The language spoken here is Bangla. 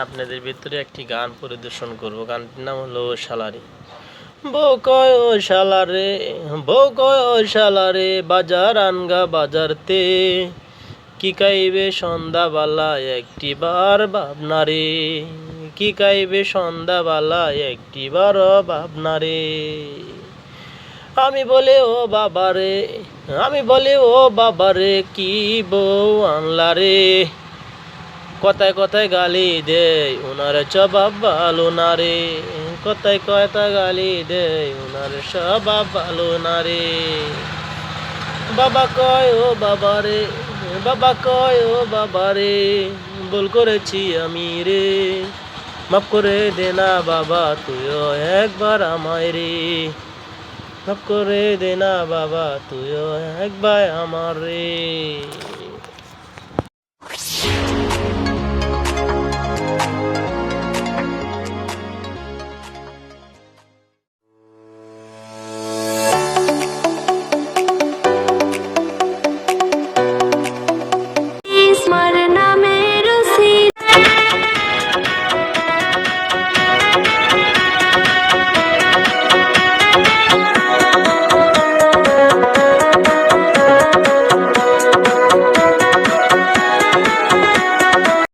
আপনাদের ভিতরে একটি গান পরিবেশন করব। গানটির নাম হলো শালারে। বউ কয় ও শালারে, বউ কয় ও শালারে, বাজার আনগা বাজারতে, কি খাইবে সন্ধ্যাবেলা একটিবার ভাবনা রে, কি খাইবে সন্ধ্যাবেলা একটিবার ভাবনা রে। আমি বলে ও বাবারে, আমি বলে ও বাবারে, কি বউ আনলা রে, কথায় কথায় গালি দেয় ওনার স্বভাব ভালো না রে, কথায় কথায় গালি দেয় ওনার স্বভাব ভালো না রে। বাবা কয় ও বাবারে, বাবা কয় ও বাবারে, ভুল করেছি আমি রে, মাফ করে দে না বাবা তুইও একবার আমায় রে, মাফ করে দে না বাবা তুইও একবার আমার রে।